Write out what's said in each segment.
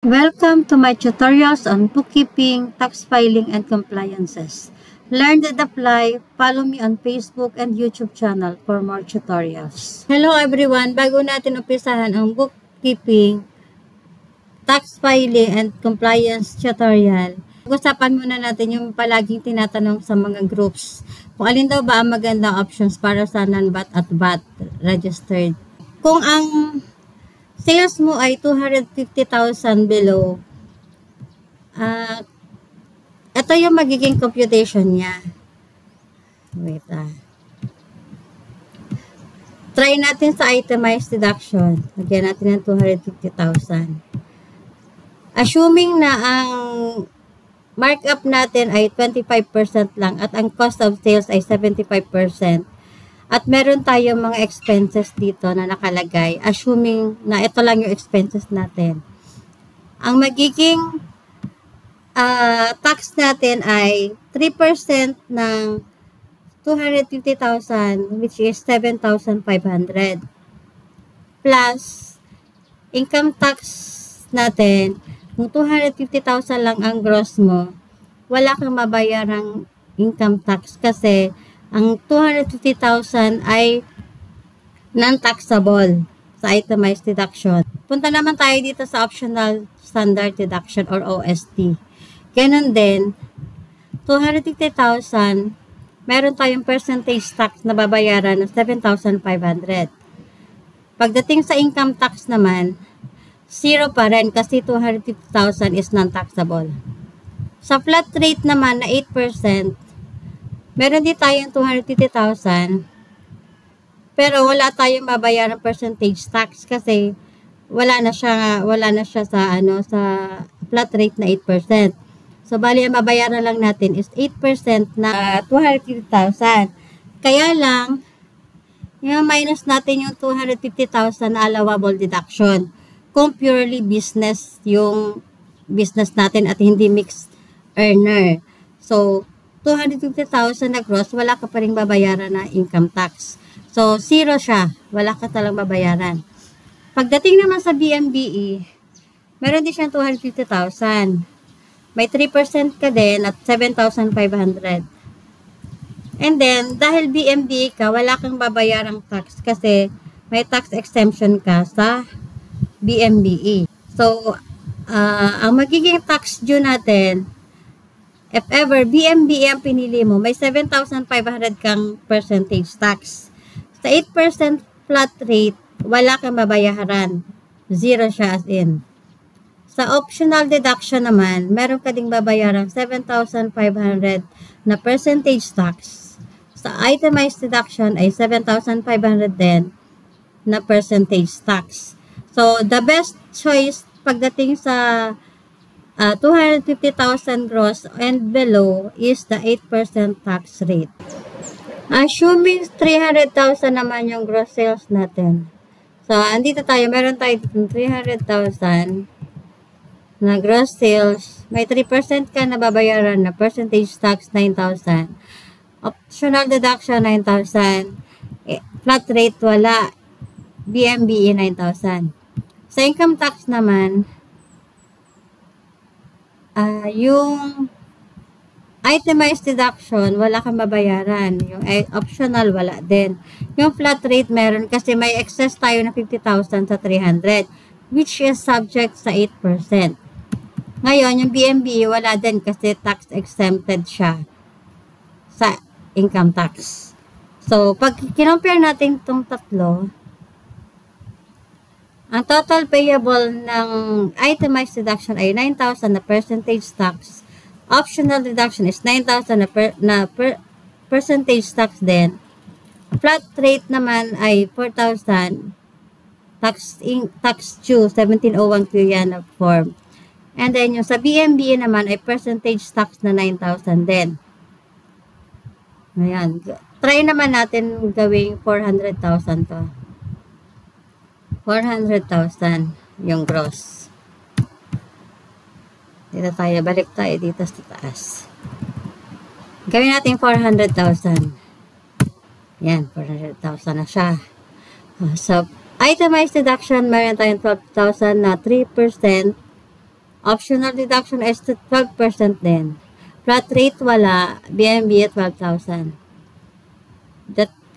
Welcome to my tutorials on bookkeeping, tax filing, and compliances. Learn and apply. Follow me on Facebook and YouTube channel for more tutorials. Hello everyone! Bago natin umpisahan ang bookkeeping, tax filing, and compliance tutorial, pag-usapan muna natin yung palaging tinatanong sa mga groups. Kung alin daw ba ang magandang options para sa non-VAT at VAT registered. Kung ang sales mo ay 250,000 below, ito yung magiging computation niya. Wait Try natin sa itemized deduction. Lagyan natin ng 250,000. Assuming na ang markup natin ay 25% lang at ang cost of sales ay 75%. At meron tayong mga expenses dito na nakalagay, assuming na ito lang yung expenses natin. Ang magiging tax natin ay 3% ng 250,000, which is 7,500. Plus, income tax natin, kung 250,000 lang ang gross mo, wala kang mabayarang income tax kasi ang 250,000 ay non-taxable sa itemized deduction. Punta naman tayo dito sa optional standard deduction or OSD. Ganun din, 250,000, meron tayong percentage tax na babayaran ng 7,500. Pagdating sa income tax naman, 0 pa rin kasi 250,000 is non-taxable. Sa flat rate naman na 8%, meron din tayong 250,000 pero wala tayong babayarang percentage tax kasi wala na siya sa sa flat rate na 8%. So bali ang babayaran lang natin is 8% na 250,000. Kaya lang yung minus natin yung 250,000 na allowable deduction kung purely business yung business natin at hindi mixed earner. So 250,000 na gross, wala ka pa rin babayaran na income tax. So, 0 siya. Wala ka talang babayaran. Pagdating naman sa BMBE, meron din siyang 250,000. May 3% ka din at 7,500. And then, dahil BMBE ka, wala kang babayarang tax kasi may tax exemption ka sa BMBE. So, ang magiging tax due natin, if ever BMBE ang pinili mo, may 7,500 kang percentage tax. Sa 8% flat rate, wala kang babayaran. 0 siya as in. Sa optional deduction naman, meron ka ding babayaran 7,500 na percentage tax. Sa itemized deduction ay 7,500 din na percentage tax. So, the best choice pagdating sa 250,000 gross and below is the 8% tax rate. Assuming 300,000 naman yung gross sales natin. So, andito tayo. Meron tayo dito 300,000 na gross sales. May 3% ka na babayaran na percentage tax 9,000. Optional deduction 9,000. Flat rate wala. BMBE 9,000. Sa income tax naman, yung itemized deduction, wala kang babayaran. Yung optional, wala din. Yung flat rate meron kasi may excess tayo na 50,000 sa 300, which is subject sa 8%. Ngayon, yung BMBE, wala din kasi tax exempted siya sa income tax. So, pag kinompare natin itong tatlo, ang total payable ng itemized deduction ay 9,000 na percentage tax. Optional deduction is 9,000 na percentage tax din. Flat rate naman ay 4,000. Tax due, 1701Q yan na form. And then yung sa BMBE naman ay percentage tax na 9,000 din. Ayan. Try naman natin gawing 400,000 to. 400,000 yung gross. Dito tayo, balik tayo dito sa taas. Gawin natin 400,000. Yan, 400,000 na siya. So, itemized deduction, meron tayong 12,000 na 3%. Optional deduction is 12% din. Flat rate wala, BMB at 12,000.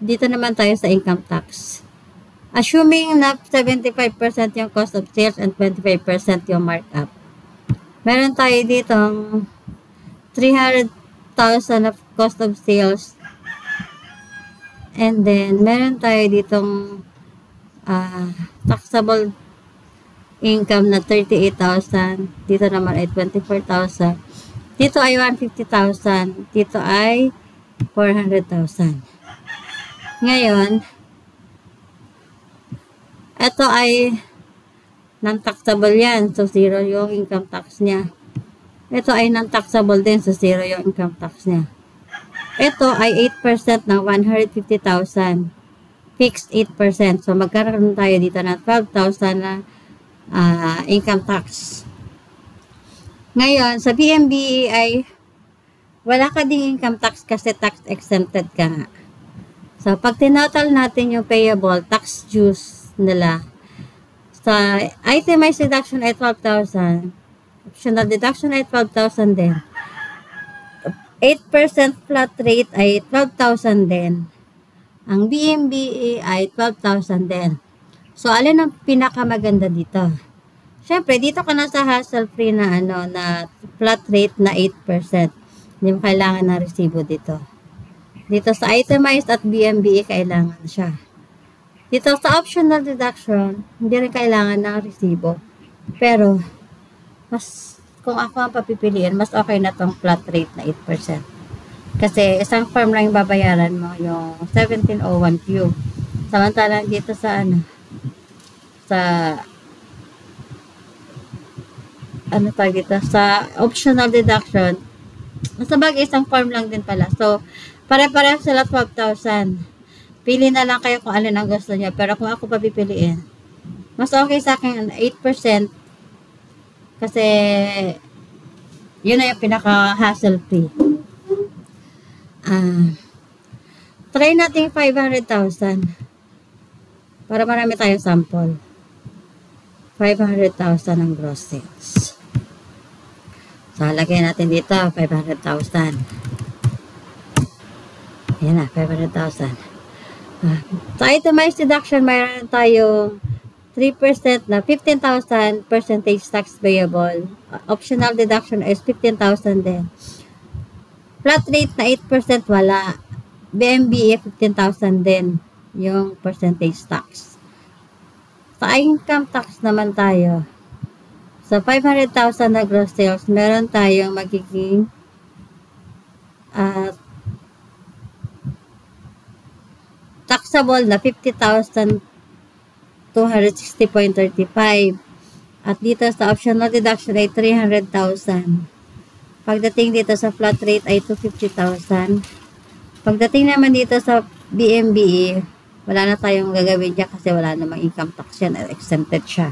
Dito naman tayo sa income tax. Assuming na 75% yung cost of sales and 25% yung markup. Meron tayo ditong 300,000 of cost of sales. And then, meron tayo ditong taxable income na 38,000. Dito naman ay 24,000. Dito ay 150,000. Dito ay 400,000. Ngayon, ito ay non-taxable yan. So, 0 yung income tax niya. Ito ay non-taxable din. So, 0 yung income tax niya. Ito ay 8% ng 150,000. Fixed 8%. So, magkaroon tayo dito ng 12,000 na income tax. Ngayon, sa BMBE ay wala ka ding income tax kasi tax exempted ka nga. So, pag tinotal natin yung payable tax dues nila, sa itemized deduction ay 12,000. Optional deduction ay 12,000 din. 8% flat rate ay 12,000 din. Ang BMBE ay 12,000 din. So, alin ang pinakamaganda dito? Siyempre, dito ka na sa hassle-free na na flat rate na 8%. Hindi mo kailangan ng resibo dito. Dito sa itemized at BMBE, kailangan siya. Dito sa optional deduction, hindi rin kailangan ng resibo. Pero, kung ako ang papipiliin, mas okay na tong flat rate na 8%. Kasi isang firm lang yung babayaran mo, yung 1701Q. Samantalang dito sa sa optional deduction, sa bagay isang firm lang din pala. So, pare-pareho sila 12,000. Pili na lang kayo kung alin ang gusto niya. Pero kung ako papipiliin, mas okay sa akin 8%. Kasi, yun na yung pinaka-hassle free. Try natin 500,000. Para marami tayong sample. 500,000 ang gross sales. So, lagyan natin dito, 500,000. Yan na, 500,000. Sa itemized deduction, mayroon tayong 3% na 15,000 percentage tax payable. Optional deduction is 15,000 din. Flat rate na 8% wala. BMBE 15,000 din yung percentage tax. Sa income tax naman tayo. Sa 500,000 na gross sales, meron tayong magiging taxable na 50,260.35. At dito sa optional deduction ay 300,000. Pagdating dito sa flat rate ay 250,000. Pagdating naman dito sa BMBE, wala na tayong gagawin dyan kasi wala namang income tax yan. Exempted siya.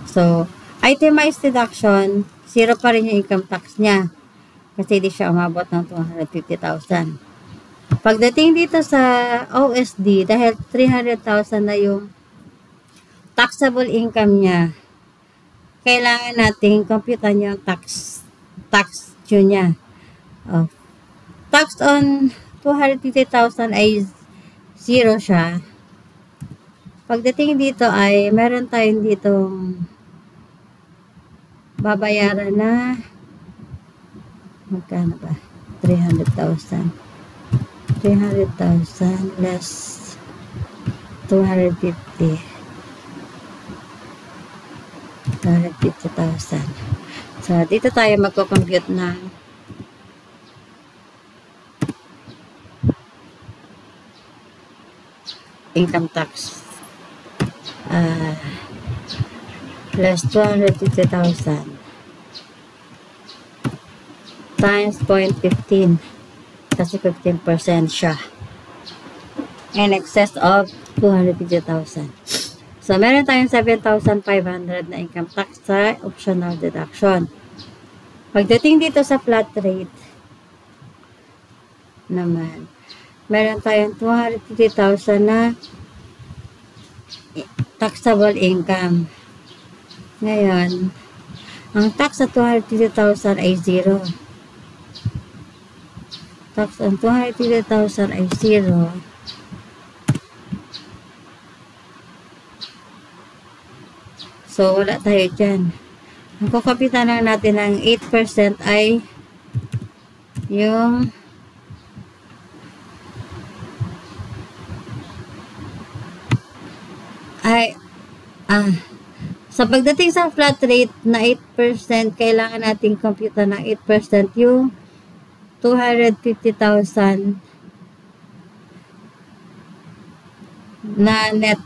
So, itemized deduction, 0 pa rin yung income tax niya. Kasi hindi siya umabot ng 250,000. Pagdating dito sa OSD, dahil 300,000 na yung taxable income niya, kailangan natin computan yung tax due niya. Tax on 250,000 ay 0 siya. Pagdating dito ay meron tayong ditong babayaran na magkano ba? 300,000 less 250,000. So, dito tayo magko-compute ng income tax. Plus 250,000 times 0.15 kasi 15% siya in excess of 250,000. So, meron tayong 7,500 na income tax sa optional deduction. Pagdating dito sa flat rate naman, meron tayong 250,000 na taxable income. Ngayon, Ang tax sa 250,000 ay 0. Tax on 250,000 ay 0. So, wala tayo dyan. Ang kukapitan lang natin ng 8% ay yung sa pagdating sa flat rate na 8%, kailangan nating computer ng 8% yung 250,000 na net.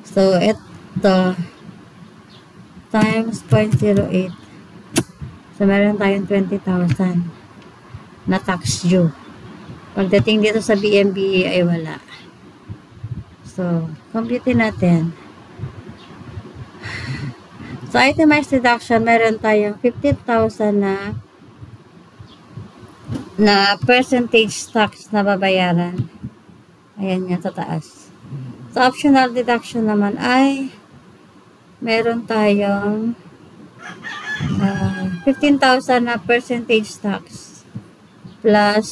So, ito times 0.08. So, meron tayong 20,000 na tax due. Pagdating dito sa BMBE ay wala. So, compute natin. So, itemized deduction, meron tayong 15,000 na percentage tax na babayaran. Ayan nga, sa taas. So, optional deduction naman ay meron tayong 15,000 na percentage tax plus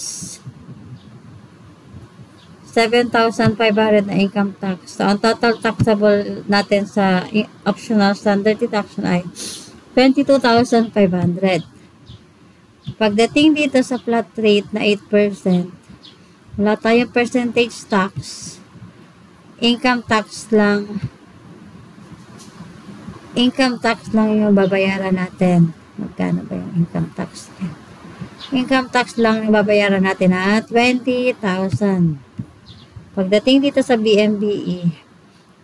7,500 na income tax. So, ang total taxable natin sa optional standard deduction ay 22,500. Pagdating dito sa flat rate na 8%, wala tayong percentage tax. Income tax lang. Income tax lang yung babayaran natin. Magkano ba yung income tax? Income tax lang yung babayaran natin na 20,000. Pagdating dito sa BMBE,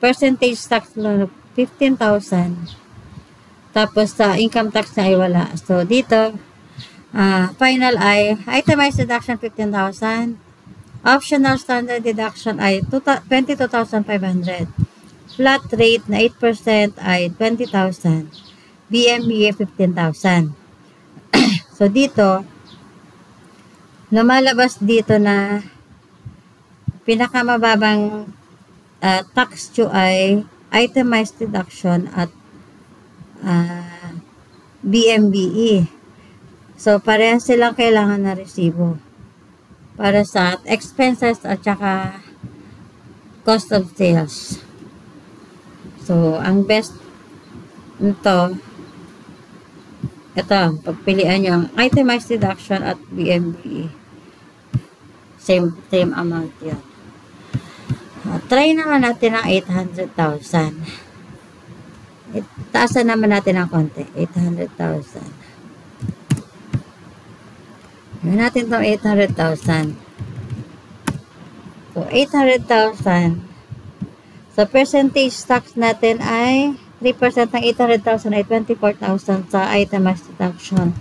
percentage tax lang 15,000. Tapos sa income tax na ay wala. So dito, final ay itemized deduction 15,000. Optional standard deduction ay 22,500. Flat rate na 8% ay 20,000. BMBE 15,000. So dito, lumalabas dito na pinakamababang tax due ay itemized deduction at BMBE. So, parehas silang kailangan na resibo para sa expenses at saka cost of sales. So, ang best nito, ito, pagpilian nyo ang itemized deduction at BMBE. Same amount yan. Try naman natin ang 800,000. Taasan naman natin ang konti. 800,000. Gawin natin itong 800,000. So, 800,000. So, percentage tax natin ay 3% ng 800,000 ay 24,000 sa itemized deduction.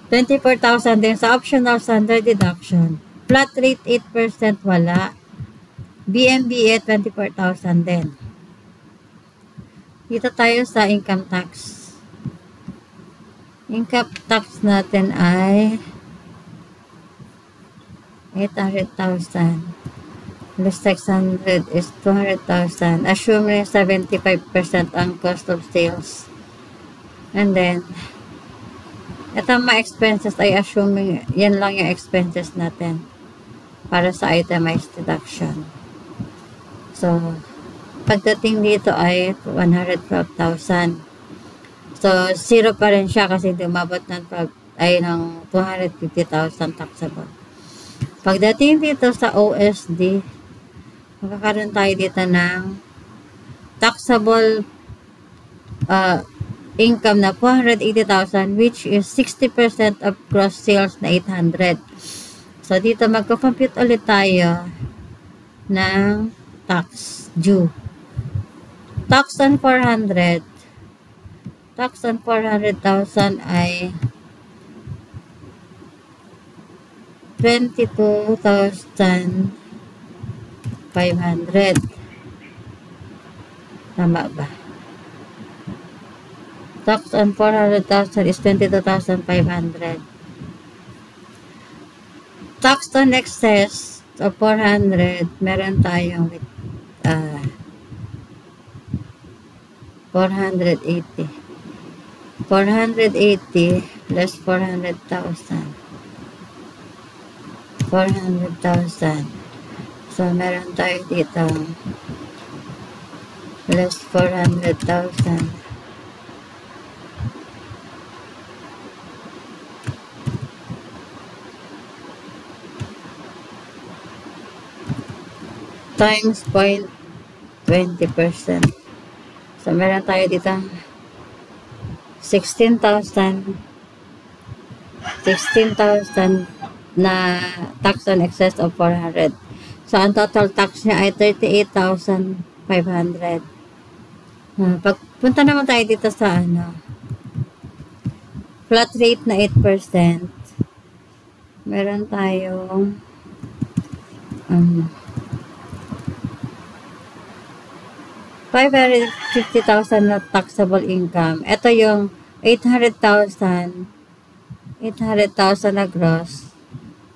24,000 din sa optional standard deduction. Flat rate 8% wala. BMBE 24,000 din. Dito tayo sa income tax. Income tax natin ay 800,000. Plus 600 is 200,000. Assuming 75% ang cost of sales. And then, itong mga expenses ay assuming yan lang yung expenses natin para sa itemized deduction. So, pagdating dito ay 112,000. So, 0 pa rin siya kasi dumabot ng ng 250,000 taxable. Pagdating dito sa OSD, magkakaroon tayo dito ng taxable income na 480,000 which is 60% of gross sales na 800. So, dito magko-compute ulit tayo ng tax due. Tax on 400. Tax on 400,000 ay 22,500. Tama ba? Tax on 400,000 is 22,500. Tax on excess of 400, meron tayong 480. 480 less 400,000. 400,000. So, meron tayo dito less 400,000. Times 0.20%. So, meron tayo dito 16,000 na tax on excess of 400. So, ang total tax niya ay 38,500. Pagpunta naman tayo dito sa flat rate na 8%. Meron tayong 550,000 na taxable income. Ito yung 800,000 na gross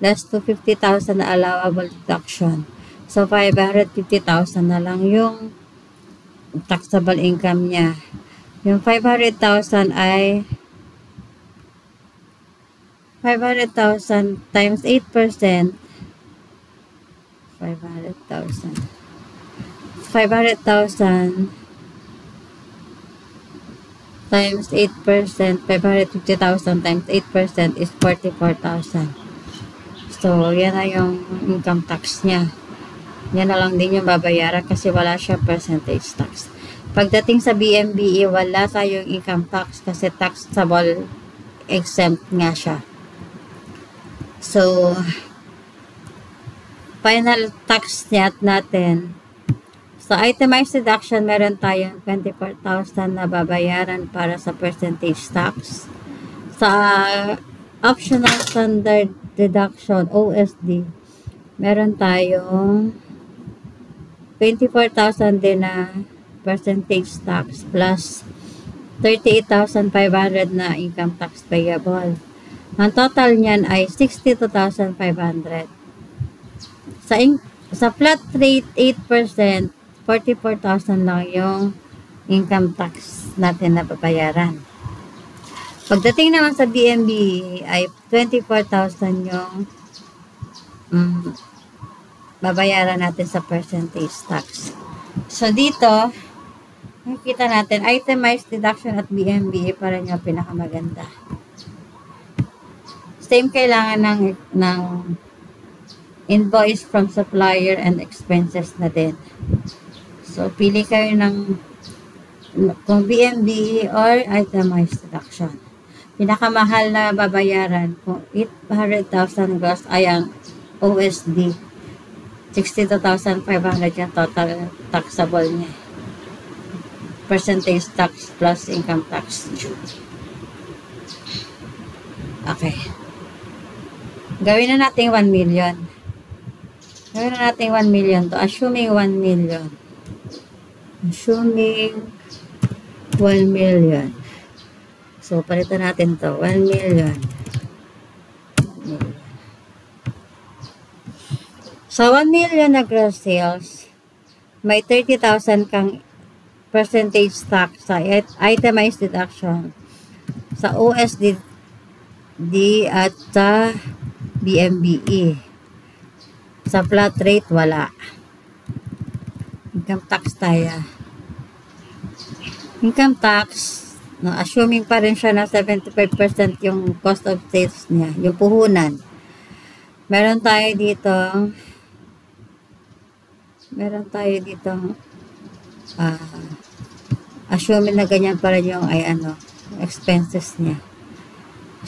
less 250,000 na allowable deduction. So, 550,000 na lang yung taxable income niya. Yung 500,000 ay 500,000 times 8%. 500,000 times 8%, 550,000 times 8% is 44,000. So, yan na yung income tax niya. Yan na lang din yung babayaran kasi wala siya percentage tax. Pagdating sa BMBE, wala tayong income tax kasi taxable exempt nga siya. So, final tax natin. Sa itemized deduction, meron tayong 24,000 na babayaran para sa percentage tax. Sa optional standard deduction, OSD, meron tayong 24,000 din na percentage tax plus 38,500 na income tax payable. Ang total niyan ay 62,500. Sa flat rate 8%, 44,000 lang yung income tax natin na babayaran. Pagdating naman sa BMB ay 24,000 yung babayaran natin sa percentage tax. So dito, makikita natin, itemized deduction at BMB pa rin yung pinakamaganda. Same kailangan ng invoice from supplier and expenses na din. So, pili kayo ng kung BMB or itemized deduction. Pinakamahal na babayaran kung 800,000 gross ay ang OSD. 62,500 yung total taxable niya. Percentage tax plus income tax. Okay. Gawin na natin 1 million. Gawin na natin 1 million to. Assuming 1 million. Assuming 1 million. So, palitan natin to. 1 million. Sa 1 million na gross sales, may 30,000 kang percentage tax sa itemized deduction. Sa OSD at sa BMBE. Sa flat rate, wala. Income tax tayo. Income tax, no, assuming pa rin siya na 75% yung cost of sales niya, yung puhunan. Meron tayo dito assuming na ganyan pa rin yung expenses niya.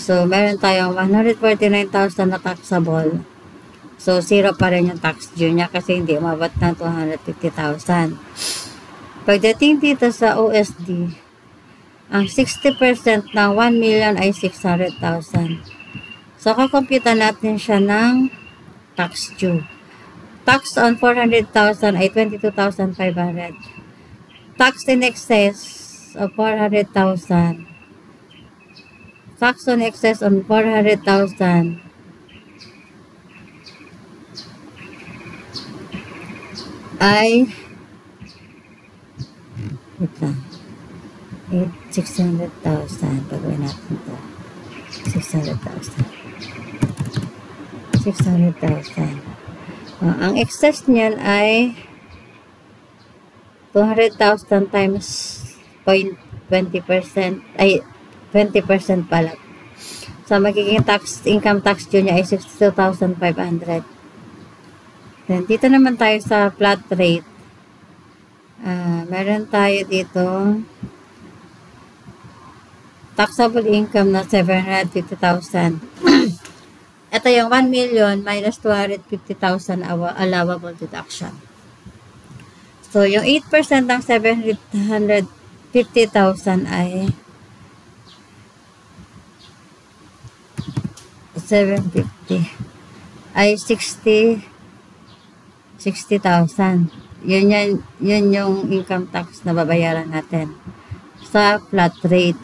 So, meron tayong 149,000 na taxable. So, zero pa rin yung tax due niya kasi hindi umabot ng 250,000. Pagdating dito sa OSD, ang 60% ng 1 million ay 600,000. So, kakompute natin siya ng tax due. Tax on 400,000 ay 22,500. Tax in excess of 400,000. Tax on excess on 400,000 ay 6 600,000. Pagawin natin to. 600,000. 600,000. Ang excess niyan ay 200,000 times 0.20%. Ay, 20% pala. So, magiging income tax due niya ay 62,500. Then, dito naman tayo sa flat rate. Meron tayo dito taxable income na 750,000. Ito yung 1 million minus 250,000 allowable deduction. So, yung 8% ng 750,000 ay 750 ay 60,000. Yun yung income tax na babayaran natin sa flat rate.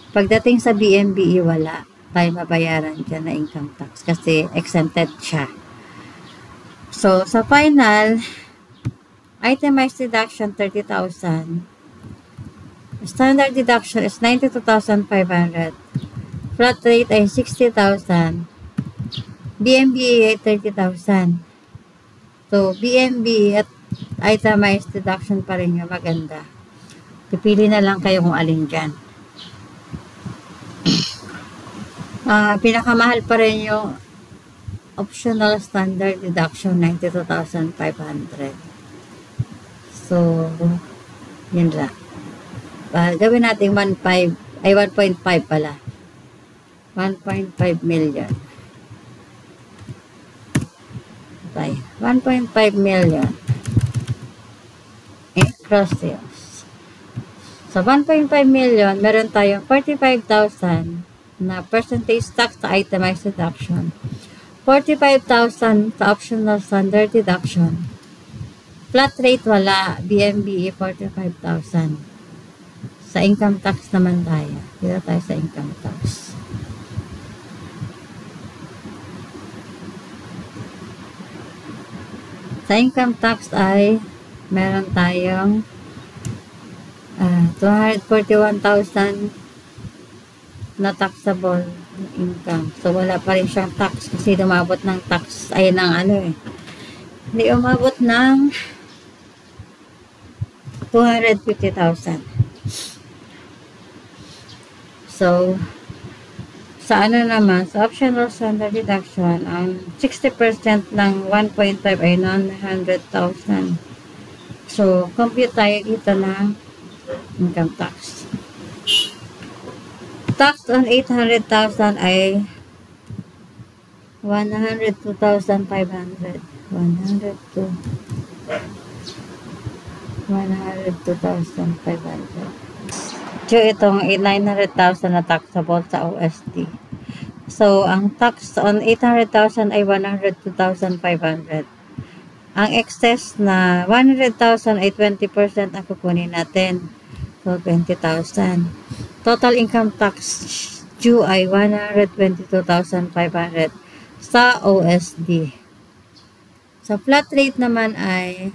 Pagdating sa BMBE, wala tayo mabayaran dyan na income tax kasi exempted siya. So, sa final, itemized deduction 30,000. Standard deduction is 92,500. Flat rate ay 60,000. BMBE ay 30,000. So, BMBE at itemized deduction pa rin yung maganda. Pipili na lang kayo kung alin dyan. Pinakamahal pa rin yung optional standard deduction 92,500. So, yun lang. Gawin natin 1.5 pala. 1.5 million. Okay. 1.5 million. Cross sales. So, 1.5 million, meron tayong 45,000 na percentage tax sa itemized deduction. 45,000 sa optional standard deduction. Flat rate wala. BMBE 45,000. Sa income tax naman tayo. Dito tayo sa income tax. Sa income tax ay meron tayong 241,000 na taxable income. So, wala pa rin siyang tax kasi lumabot ng tax ay ng hindi umabot ng 250,000. So, sa naman, sa optional standard deduction, ang 60% ng 1.5 ay 900,000. So, compute tayo dito ng income tax. Tax on 800,000 ay 102,500. 102,500. So, itong 900,000 na taxable sa OSD. So, ang tax on 800,000 ay 102,500. Ang excess na 100,000 ay 20% ang kukunin natin. So, 20,000. Total income tax due ay 122,500 sa OSD. Sa flat rate naman ay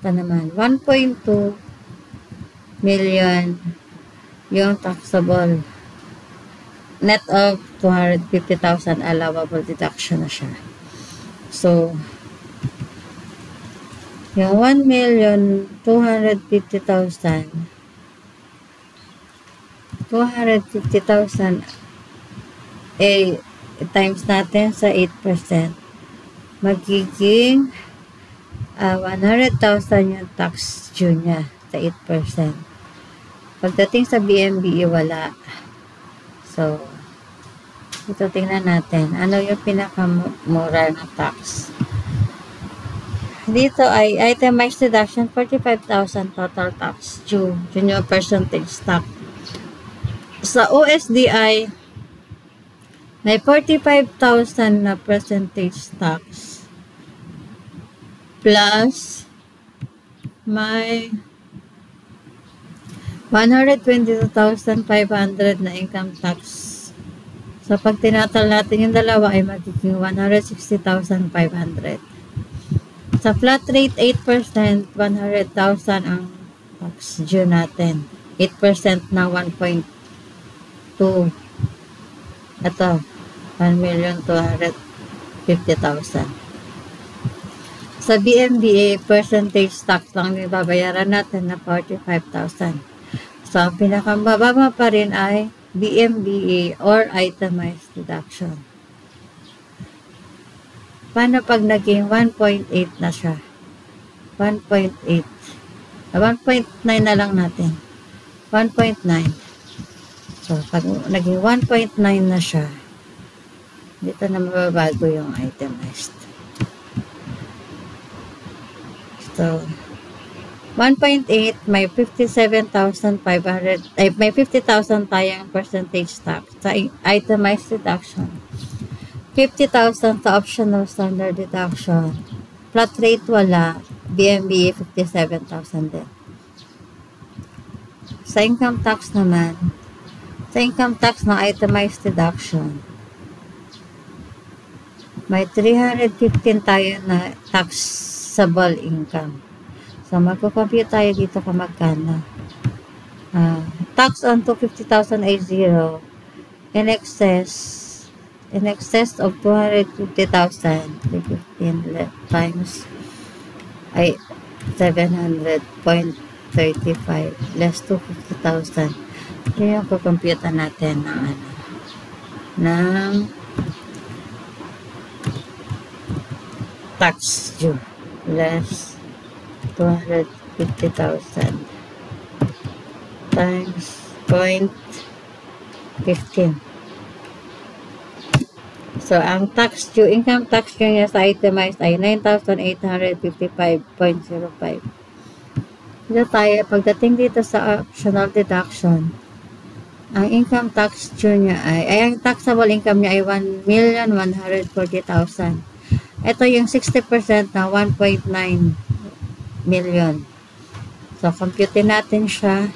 1.2 million yung taxable. Net of 250,000 allowable deduction na siya. So, yung 1,250,000 times natin sa 8%. Magiging 100,000 yung tax due niya sa 8%. Pagdating sa BMBE, wala. So, ito tingnan natin. Ano yung pinakamura na tax? Dito ay itemized deduction, 45,000 total tax due. Yun yung percentage tax. Sa OSDI, may 45,000 na percentage tax. Plus, may 122,500 na income tax. So, pag tinatal natin yung dalawa ay magiging 160,500. Sa flat rate 8%, 100,000 ang tax due natin. 8% na 1.2. Ito, 1,250,000. Sa BMBA, percentage tax lang yung babayaran natin na 45,000. So, ang pinakamababa pa rin ay BMBA or itemized deduction. Paano pag naging 1.8 na siya? 1.8. 1.9 na lang natin. 1.9. So, pag naging 1.9 na siya, dito na mababago yung itemized. So, 1.8, may 57,500, may 50,000 tayong percentage tax sa itemized deduction. 50,000 sa optional standard deduction. Flat rate wala, BMBA 57,000 din. Sa income tax naman, sa income tax na itemized deduction, may 315 tayo na taxable income. So, magko-compute tayo dito kung magkano. Tax on 250,000 ay 0. In excess of 250,000, 315 times ay 700.35 less 250,000. Yun yung kukompute natin ng tax due less 250,000 times 0.15. So, ang tax due, income tax due niya sa itemized ay 9,855.05. Dito tayo, pagdating dito sa optional deduction, ang income tax due niya ang taxable income niya ay 1,140,000. Ito yung 60% na 1.9 million. So, compute natin siya.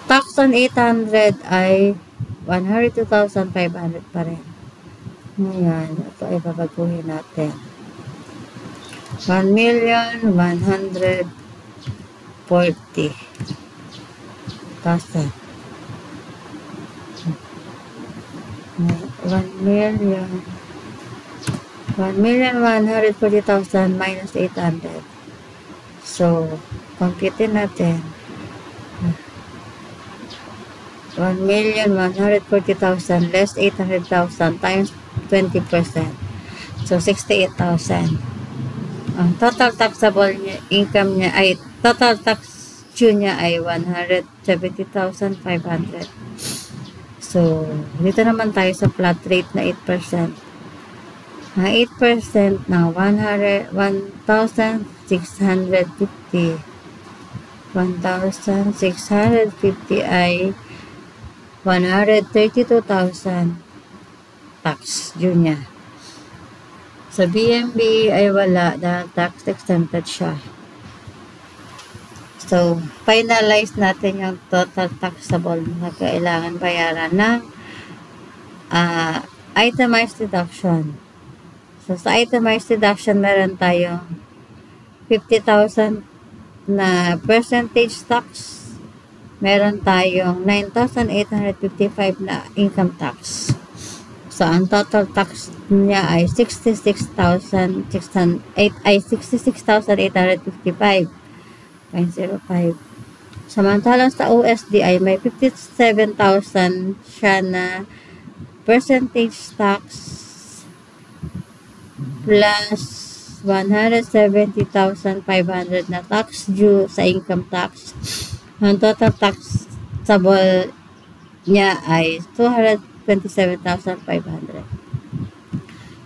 Tax on 800 ay 102,500 pa rin. Ngayon, ito ay babaguhin natin. 1,140,000. 1,140,000 minus 800. So, compute natin. 1,140,000 less 800,000 times 20%. So, 68,000. Ang total taxable income niya ay, total tax due niya ay 170,500. So, dito naman tayo sa flat rate na 8%. Ang 8% na 1,650. 1,650 ay 132,000 tax due niya. Sa BMB ay wala dahil tax exempted siya. So, finalize natin yung total taxable na kailangan bayaran ng itemized deduction. So, sa itemized deduction, meron tayong 50,000 na percentage tax. Meron tayong 9,855 na income tax. So, ang total tax niya ay 66,855.05. Samantalang sa OSD ay may 57,000 siya na percentage tax plus 170,500 na tax due sa income tax. Ang total taxable niya ay 227,500.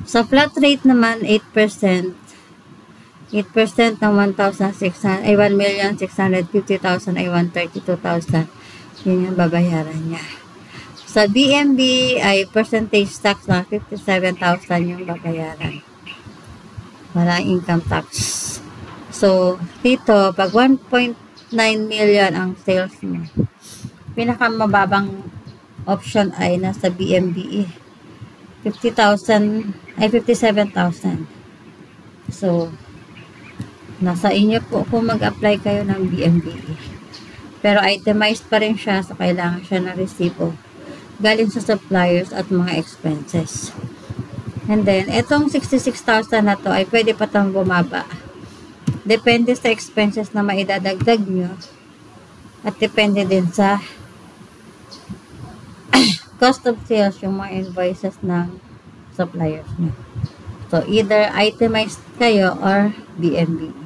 Sa flat rate naman, 8%. 8% ng 1,600 ay 1,650,000 ay 132,000. Yun yung babayaran niya. Sa BMB ay percentage tax na 57,000 yung babayaran. Walang income tax. So, dito, pag 1.9 million ang sales niya, pinakamababang option ay nasa BMBE. 50,000 ay 57,000. So, Nasa inyo po kung mag-apply kayo ng BMBE. Pero itemized pa rin siya, so kailangan siya ng resibo galing sa suppliers at mga expenses. And then, itong 66,000 na to ay pwede pa itong bumaba. Depende sa expenses na maidadagdag nyo at depende din sa cost of sales, yung mga invoices ng suppliers nyo. So, either itemized kayo or BMBE.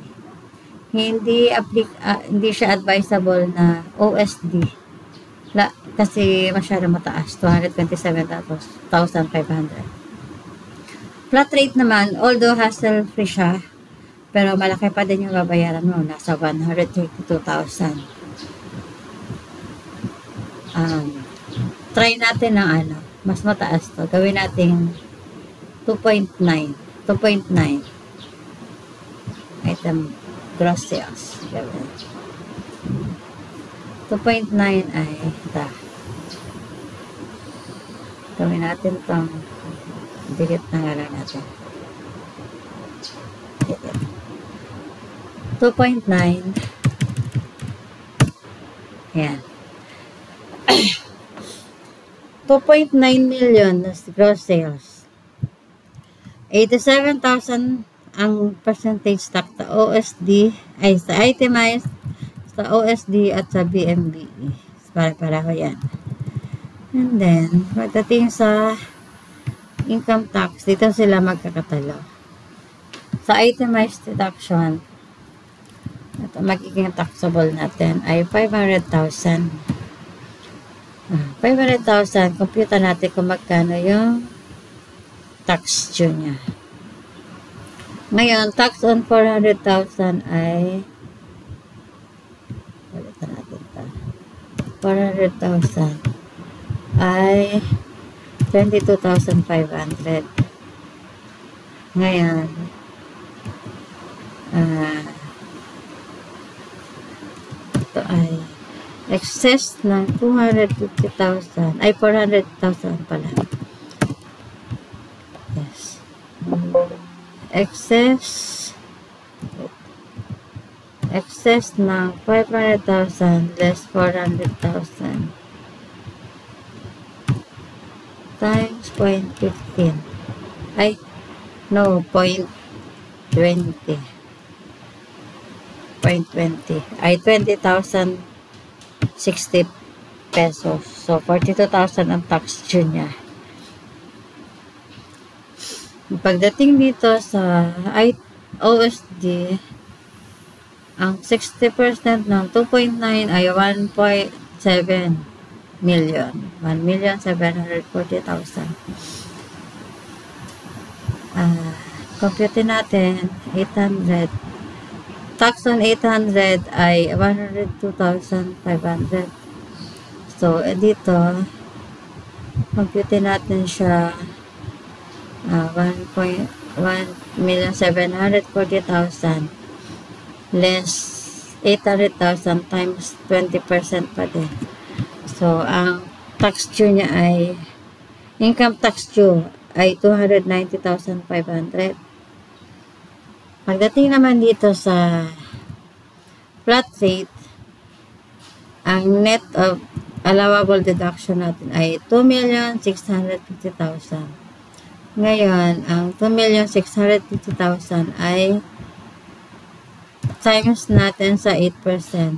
Hindi siya advisable na OSD kasi masyado mataas, 227,500. Flat rate naman, although hassle-free siya, pero malaki pa din yung babayaran mo, nasa 132,000. Try natin ng mas mataas to. Gawin natin 2.9. 2.9. Item gross sales. 2.9 ay ito. Gawin natin itong dikit na nga lang natin. 2.9. Ayan. 2.9 million gross sales. 87,000 ang percentage tax sa OSD, ay sa itemized, sa OSD at sa BMBE. Para-paraho yan. And then, pagdating sa income tax, dito sila magkakatalo. Sa itemized deduction, ito magiging taxable natin ay 500,000. 500,000, computer natin kung magkano yung tax due niya. Ngayon, tax on 400,000 ay balitan natin ito. 400,000 ay 22,500. Ngayon, ito ay excess ng 250,000 ay 400,000 pala. Yes. Excess ng 500,000 less 400,000 times 0.15 ay no 0.20 ay 20,060 pesos. So 42,000 ang tax due niya. Pagdating dito sa OSD, ang 60% ng 2.9 ay 1.7 million. 1,740,000. Compute natin 800. Tax on 800 ay 102,500. So, dito, compute natin siya 1,740,000 less 800,000 times 20% pa din. So, ang tax due niya ay income tax due ay 290,500. Pagdating naman dito sa flat rate, ang net of allowable deduction natin ay 2,650,000. Ngayon, ang 2,650,000 ay times natin sa 8%.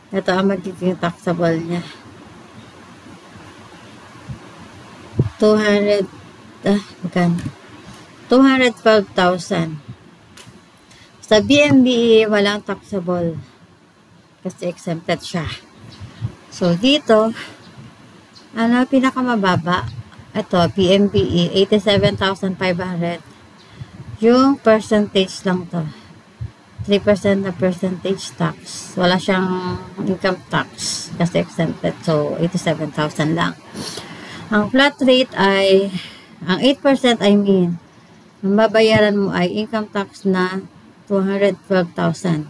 Ito ang magiging taxable niya. 212,000. Sa BMBE, walang taxable kasi exempted siya. So, dito, pinakamababa? Ito, BMBE, 87,500. Yung percentage lang to. 3% na percentage tax. Wala siyang income tax kasi exempted. So, 87,000 lang. Ang flat rate ay, ang 8% ang babayaran mo ay income tax na 212,000.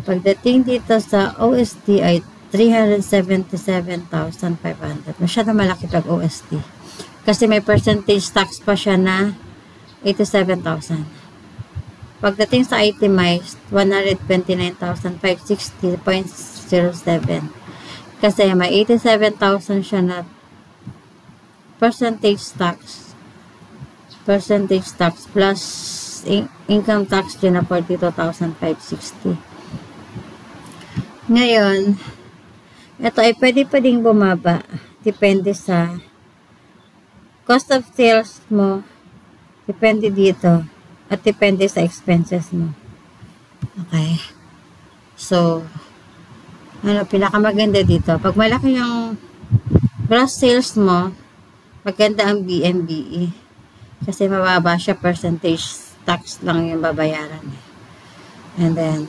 Pagdating dito sa OSD ay 377,500. Masyado malaki pag OSD. Kasi may percentage tax pa siya na 87,000. Pagdating sa itemized, 129,560.07. Kasi may 87,000 siya na percentage tax. Percentage tax plus income tax din na 42,560. Ngayon, ito ay pwedeng bumaba. Depende sa cost of sales mo. Depende dito. At depende sa expenses mo. Okay. So, pinakamaganda dito. Pag malaki yung gross sales mo, maganda ang BMBE. Kasi mababa siya, percentage tax lang yung babayaran. And then,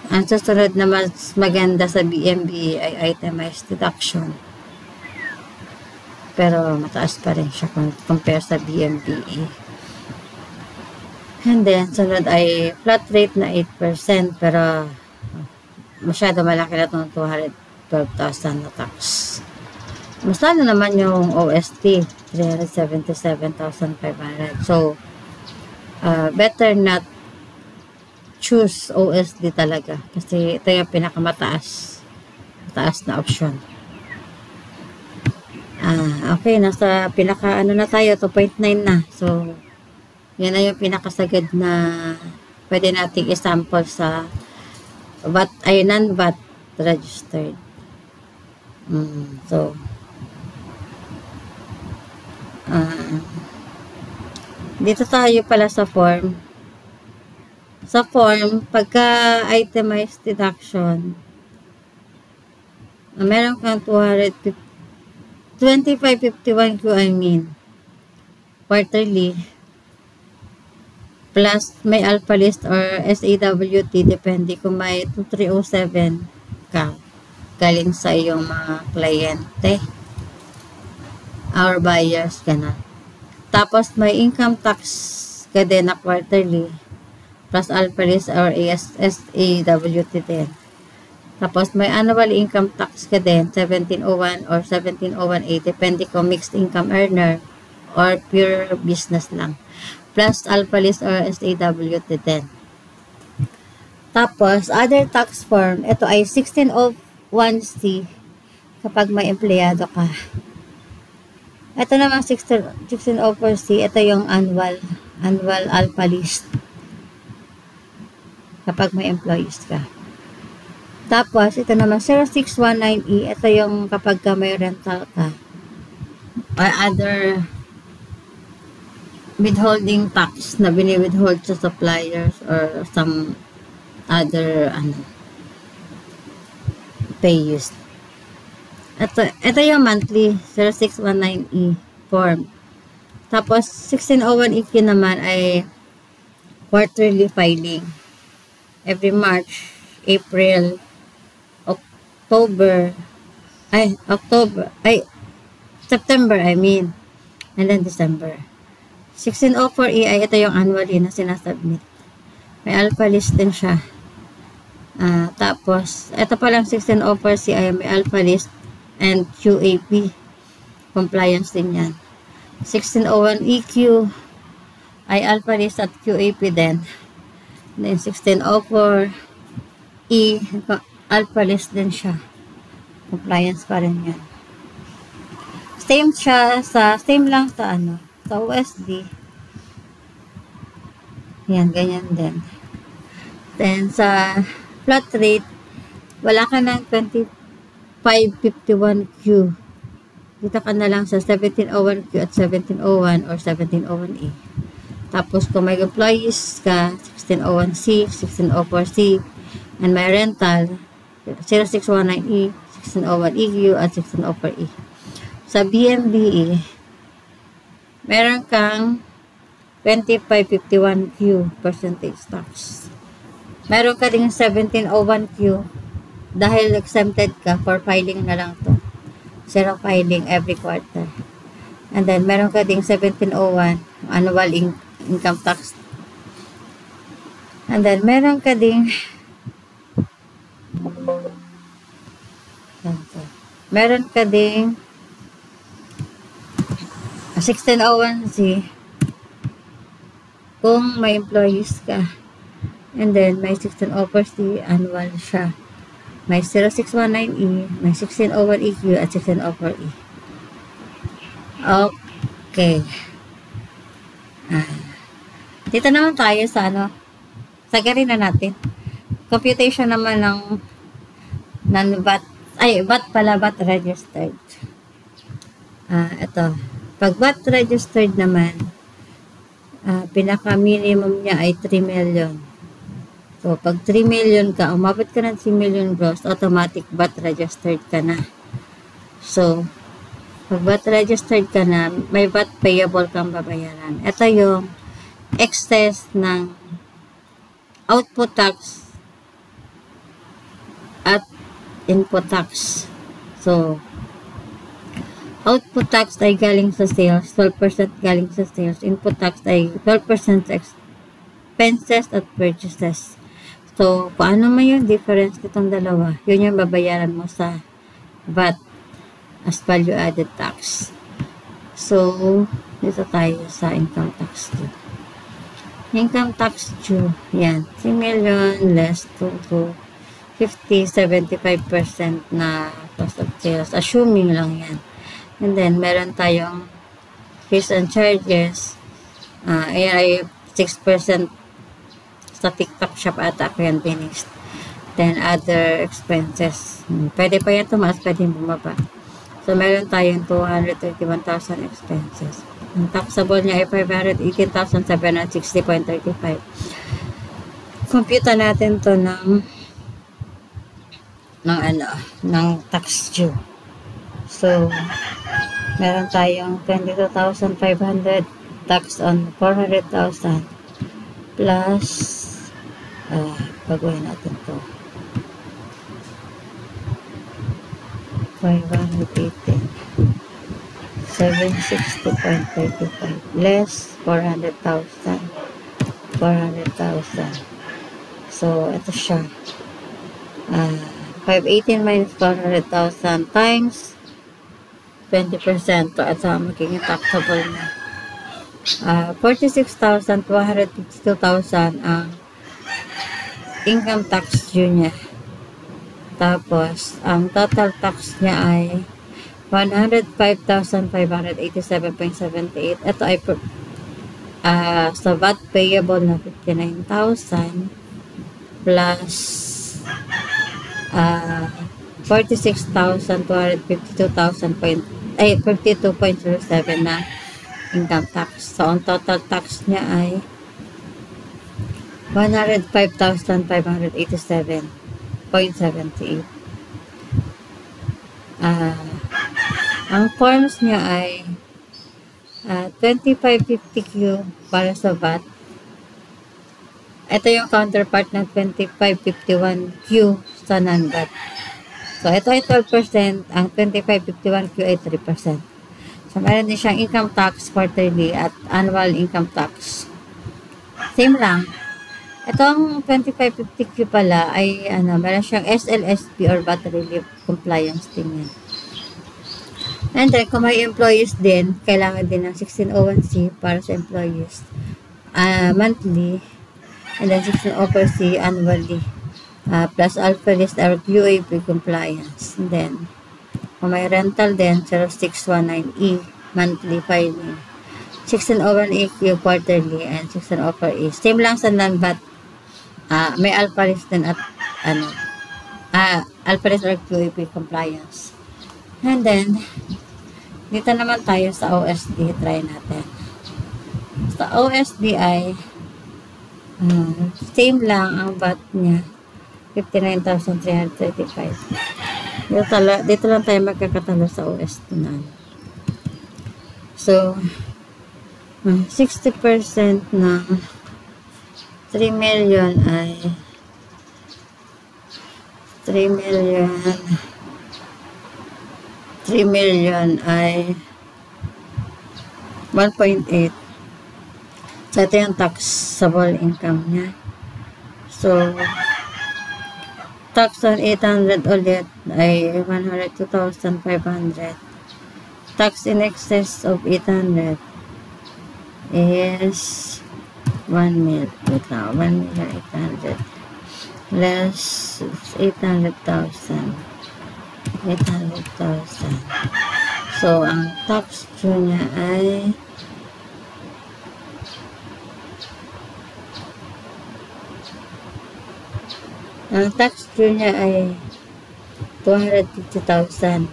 ang susunod na mas maganda sa BMBE ay itemized deduction. Pero mataas pa rin siya compare sa BMBE. And then, sunod ay flat rate na 8%, pero masyado malaki na itong 212,000 na tax. Mas lalo naman yung OST, 377,500. So, better not choose OSD talaga. Kasi ito yung pinakamataas. Mataas na option. Okay, nasa na tayo, 2.9 na. So, yan na yung pinakasagad na pwede nating i-sample sa VAT, ay non-VAT registered. So, dito tayo pala sa form. Sa form, pagka itemized deduction, meron kang 2551 Q, quarterly, plus may alpha list or SAWT, depende kung may 2307 ka galing sa iyong mga kliyente, our buyers, gano'n. Tapos may income tax ka din na quarterly, plus alpha list or SAWT din. Tapos may annual income tax ka din, 1701 or 1701A, depende kung mixed income earner or pure business lang. Plus alpha list or SAWT din. Tapos, other tax form, ito ay 1601C kapag may empleyado ka. Ito naman 1604C, ito yung annual alpha list kapag may employees ka. Tapos, ito naman 0619E, ito yung kapag may rental ka or other withholding tax na bini-withhold sa suppliers or some other payers. Ito yung monthly 0619E form. Tapos 1601EQ naman ay quarterly filing. Every March, April, September, and then December. 1604E ay ito yung annually na sinasubmit. May alpha list din siya. Tapos, ito palang 1604C ay may alpha list and QAP. Compliance din yan. 1601EQ ay alpha list at QAP din. Then 1604E alpha list din siya. Compliance pa rin yan. Same lang sa sa USD. Yan, ganyan din. Then, sa flat rate, wala ka ng 2551Q. Dito ka na lang sa 1701Q at 1701 or 1701E. Tapos, kung may employees ka, 1601C, 1604C, and may rental, 0619E, 1601EQ, at 1604E. Sa BMBE, meron kang 2551Q percentage tax. Meron ka din 1701Q dahil exempted ka for filing na lang to. Zero filing every quarter. And then, meron ka din 1701 annual income tax. And then, meron ka din 1601C kung may employees ka. And then, may 1604C, annual siya. May 0619E, may 1601EQ, at 1604E. Okay. Dito naman tayo sa sagarin na natin. Computation naman ng VAT registered. Ito. Pag VAT registered naman, pinaka-minimum niya ay 3 million. So, pag 3 million ka, umabot ka ng 3 million gross, automatic VAT registered ka na. So, pag VAT registered ka na, may VAT payable kang babayaran. Ito yung excess ng output tax at input tax. So, output tax ay galing sa sales, 12% galing sa sales. Input tax ay 12% sa expenses at purchases. So, kung ano man yung difference nitong dalawa, yun yung babayaran mo sa VAT as value added tax. So, dito tayo sa income tax due. Income tax due, yan, 3 million less to 50, 75% na cost of sales. Assuming lang yan. And then, meron tayong fees and charges. Ayan ay 6% sa TikTok shop ata ako yan finished. Then, other expenses. Pwede pa yan tumaas, pwede bumaba. So, meron tayong 231,000 expenses. Ang taxable niya ay 518,760.35. Computer natin to ng tax due. So, meron tayong 22,500 tax on 400,000 plus pagawin natin to 518 760.35 less 400,000 so ito siya 518 minus 400,000 times 20%. So, ito ang magiging taxable na. 46,000, 252,000 ang income tax due niya. Tapos, ang total tax niya ay 105,587.78. Ito ay sa VAT payable na 59,000 plus 46,252,000 na income tax. So, ang total tax niya ay 105,587.78. Ang forms niya ay 2550Q para sa VAT. Ito yung counterpart ng 2551Q sa non-VAT. So, ito ay 12%. Ang 2551Q ay 3%. So, meron din siyang income tax quarterly at annual income tax. Same lang. Itong 2550Q pala ay meron siyang SLSP or VAT relief compliance din yan. And then, kung may employees din, kailangan din ng 1601C para sa employees monthly. And then 1604C annually. Plus alpha list or UAP compliance. And then, kung may rental din, 0619E monthly filing. 1601EQ quarterly and 1604E. Same lang sa non-VAT. May alpha list din at alpha list or UAP compliance. And then, dito naman tayo sa OSD. Try natin. Sa OSD ay same lang ang VAT niya. 59,335. Dito lang tayo magkakatalo sa OSD na. So, 60% na 3 million ay 3 million ay 1.8. So, ito yung taxable income niya. So, tax on 800 ulit ay 102,500. Tax in excess of 800 is 1 million, wait lang, 1,800,000 less 800,000. 800,000. So, ang tax due niya ay ang tax due niya ay 250,000.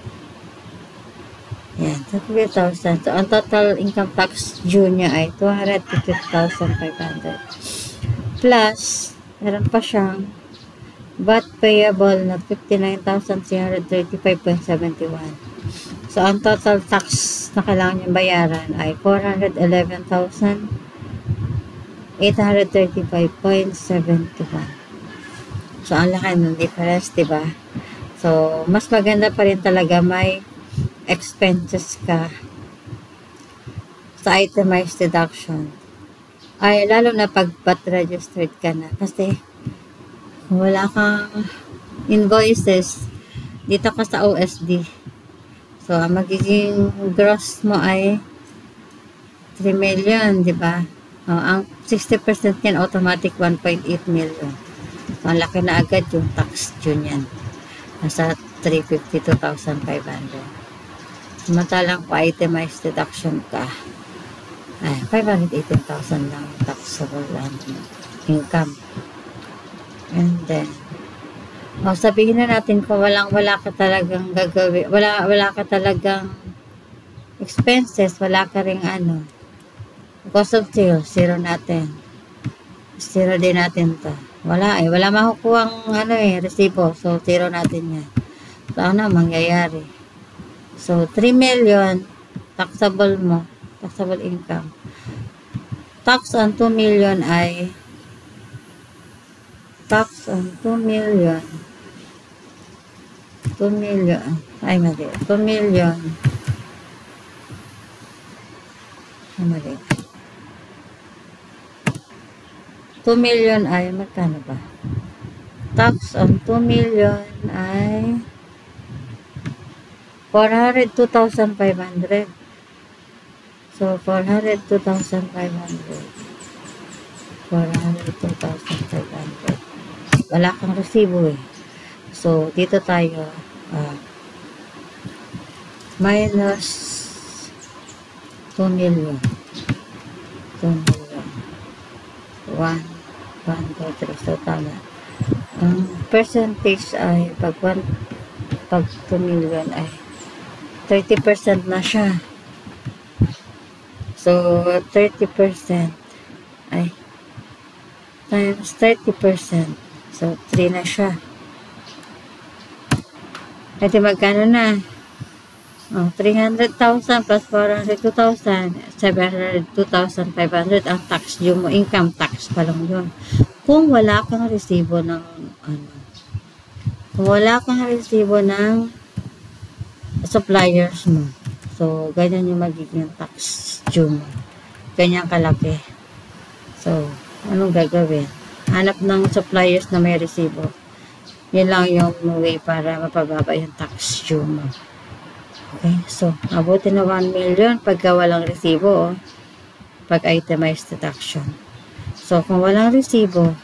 Yan, 250,000. So, ang total income tax due niya ay 250,500. Plus, meron pa siyang VAT payable na 59,335.71. So, ang total tax na kailangan niyang bayaran ay 411,835.71. So, ang laki ng difference, diba? So, mas maganda pa rin talaga may expenses ka sa itemized deduction. Ay, lalo na pag VAT registered ka na. Kasi, wala kang invoices dito ka sa OSD. So, ang magiging gross mo ay 3 million, di ba? Ang 60% yan, automatic 1.8 million. So, ang laki na agad yung tax due niyan. Nasa 352,500. Samantalang kung itemized deduction ka, ay, 518,000 lang taxable income. And then, sabihin na natin kung wala ka talagang gagawin, wala ka talagang expenses, wala ka ring cost of sales, zero natin. Zero din natin to. Wala makukuhang resibo. So, zero natin yan. So, ano mangyayari? So, 3 million taxable mo, taxable income. Tax on 2 million ay tax on 2 million. 2 million. Ay, mali. 2 million. Ay, mali. 2 million ay, magkano ba? Tax on 2 million ay 402,500. So, 402,500. 402,500. Wala kang resibo eh. So, dito tayo minus 2 million. 2 million. 1, 2, 3. So, tama. Ang percentage ay pag 2 million ay 30% na siya. So, 30% ay times 30%. So, 3 na siya. At magkano na? 300,000 plus 402,000, 702,500 ang tax due mo. Income tax pa lang yun. Kung wala kang resibo ng kung wala kang resibo ng suppliers mo. So, ganyan yung magiging tax due mo. Ganyan kalaki. So, anong gagawin? Hanap ng suppliers na may resibo. Yan lang yung way para mapababa yung tax due mo. Okay? So, abuti na 1 million pagka walang resibo. Pag itemized deduction. So, kung walang resibo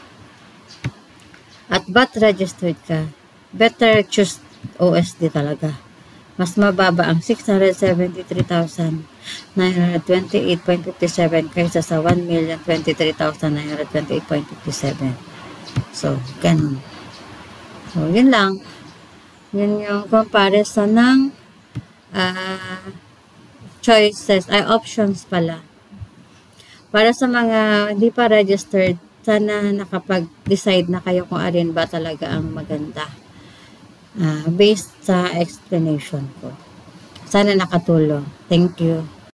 at VAT registered ka, better choose OSD talaga. Mas mababa ang 673,928.57 kaysa sa 1,023,928.57. So, ganun. So, yun lang. Yun yung comparison ng choices, ay options pala. Para sa mga hindi pa registered, sana nakapag-decide na kayo kung alin ba talaga ang maganda. Based sa explanation ko. Sana nakatulong. Thank you.